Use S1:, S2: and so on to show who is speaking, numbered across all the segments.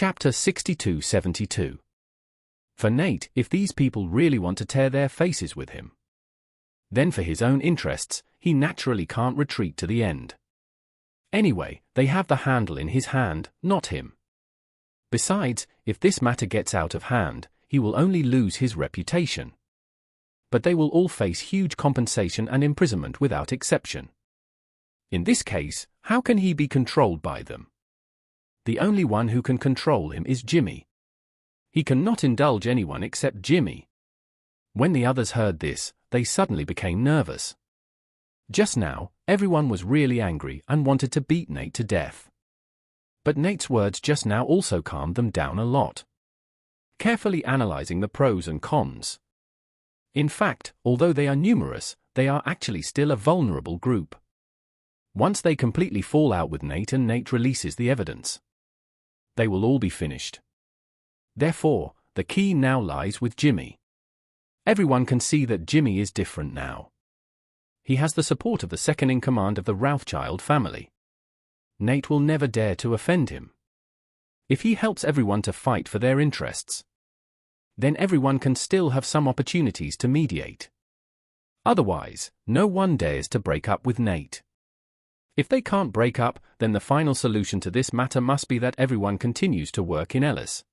S1: Chapter 62-72. For Nate, if these people really want to tear their faces with him, then for his own interests, he naturally can't retreat to the end. Anyway, they have the handle in his hand, not him. Besides, if this matter gets out of hand, he will only lose his reputation. But they will all face huge compensation and imprisonment without exception. In this case, how can he be controlled by them? The only one who can control him is Jimmy. He cannot indulge anyone except Jimmy. When the others heard this, they suddenly became nervous. Just now, everyone was really angry and wanted to beat Nate to death. But Nate's words just now also calmed them down a lot. Carefully analyzing the pros and cons. In fact, although they are numerous, they are actually still a vulnerable group. Once they completely fall out with Nate and Nate releases the evidence, they will all be finished. Therefore, the key now lies with Jimmy. Everyone can see that Jimmy is different now. He has the support of the second-in-command of the Rothschild family. Nate will never dare to offend him. If he helps everyone to fight for their interests, then everyone can still have some opportunities to mediate. Otherwise, no one dares to break up with Nate. If they can't break up, then the final solution to this matter must be that everyone continues to work in Ellis.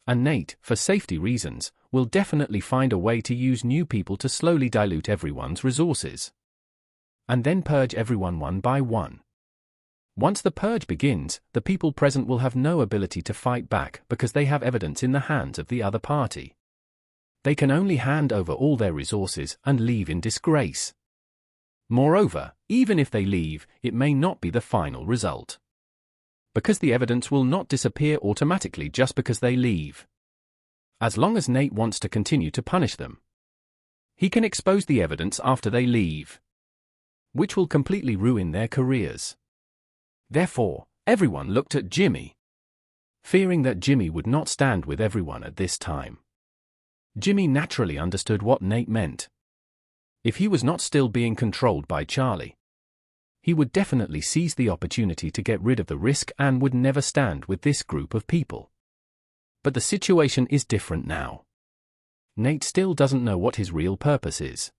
S1: And Nate, for safety reasons, will definitely find a way to use new people to slowly dilute everyone's resources. And then purge everyone one by one. Once the purge begins, the people present will have no ability to fight back because they have evidence in the hands of the other party. They can only hand over all their resources and leave in disgrace. Moreover, even if they leave, it may not be the final result. Because the evidence will not disappear automatically just because they leave. As long as Nate wants to continue to punish them, he can expose the evidence after they leave, which will completely ruin their careers. Therefore, everyone looked at Jimmy, fearing that Jimmy would not stand with everyone at this time. Jimmy naturally understood what Nate meant. If he was not still being controlled by Charlie, he would definitely seize the opportunity to get rid of the risk and would never stand with this group of people. But the situation is different now. Nate still doesn't know what his real purpose is.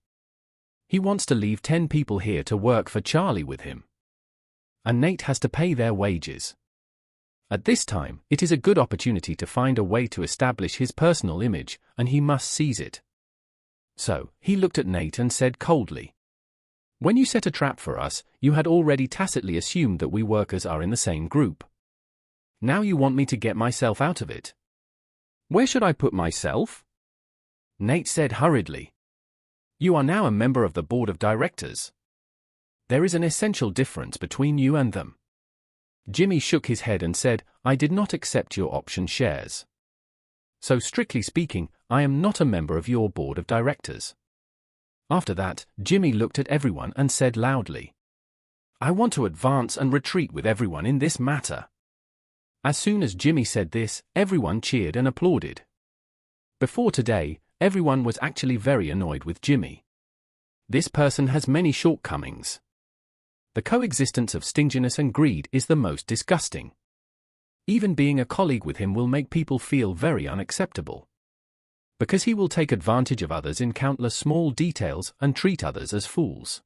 S1: He wants to leave 10 people here to work for Charlie with him. And Nate has to pay their wages. At this time, it is a good opportunity to find a way to establish his personal image, and he must seize it. So, he looked at Nate and said coldly, "When you set a trap for us, you had already tacitly assumed that we workers are in the same group. Now you want me to get myself out of it. Where should I put myself?" Nate said hurriedly, "You are now a member of the board of directors. There is an essential difference between you and them." Jimmy shook his head and said, "I did not accept your option shares. So strictly speaking, I am not a member of your board of directors." After that, Jimmy looked at everyone and said loudly, "I want to advance and retreat with everyone in this matter." As soon as Jimmy said this, everyone cheered and applauded. Before today, everyone was actually very annoyed with Jimmy. This person has many shortcomings. The coexistence of stinginess and greed is the most disgusting. Even being a colleague with him will make people feel very unacceptable. Because he will take advantage of others in countless small details and treat others as fools.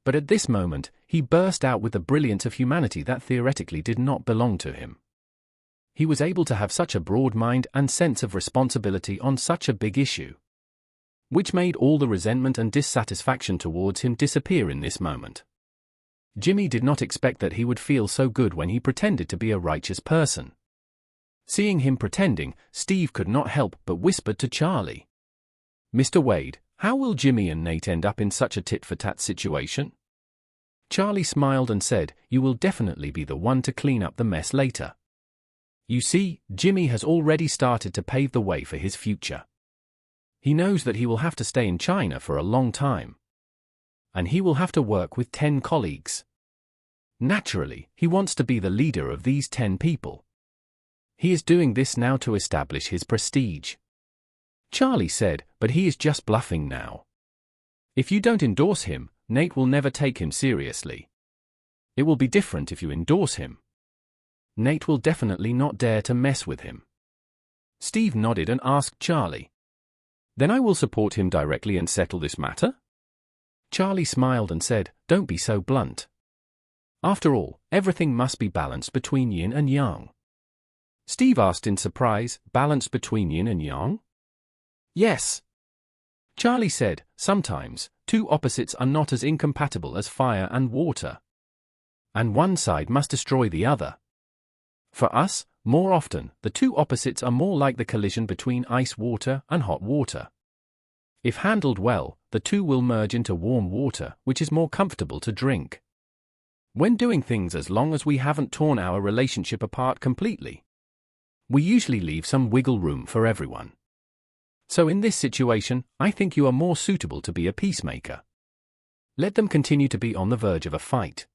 S1: But at this moment, he burst out with the brilliance of humanity that theoretically did not belong to him. He was able to have such a broad mind and sense of responsibility on such a big issue, which made all the resentment and dissatisfaction towards him disappear in this moment. Jimmy did not expect that he would feel so good when he pretended to be a righteous person. Seeing him pretending, Steve could not help but whispered to Charlie, "Mr. Wade, how will Jimmy and Nate end up in such a tit-for-tat situation?" Charlie smiled and said, "You will definitely be the one to clean up the mess later. You see, Jimmy has already started to pave the way for his future. He knows that he will have to stay in China for a long time. And he will have to work with 10 colleagues. Naturally, he wants to be the leader of these 10 people. He is doing this now to establish his prestige." Charlie said, "But he is just bluffing now. If you don't endorse him, Nate will never take him seriously. It will be different if you endorse him." Nate will definitely not dare to mess with him. Steve nodded and asked Charlie, "Then I will support him directly and settle this matter?" Charlie smiled and said, "Don't be so blunt. After all, everything must be balanced between yin and yang." Steve asked in surprise, "Balanced between yin and yang?" "Yes." Charlie said, "Sometimes, two opposites are not as incompatible as fire and water. And one side must destroy the other. For us, more often, the two opposites are more like the collision between ice water and hot water. If handled well, the two will merge into warm water, which is more comfortable to drink. When doing things as long as we haven't torn our relationship apart completely, we usually leave some wiggle room for everyone. So in this situation, I think you are more suitable to be a peacemaker. Let them continue to be on the verge of a fight.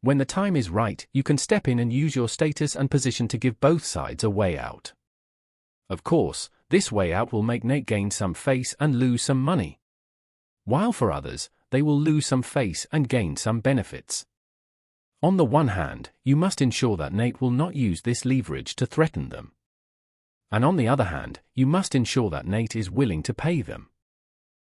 S1: When the time is right, you can step in and use your status and position to give both sides a way out. Of course, this way out will make Nate gain some face and lose some money. While for others, they will lose some face and gain some benefits. On the one hand, you must ensure that Nate will not use this leverage to threaten them. And on the other hand, you must ensure that Nate is willing to pay them.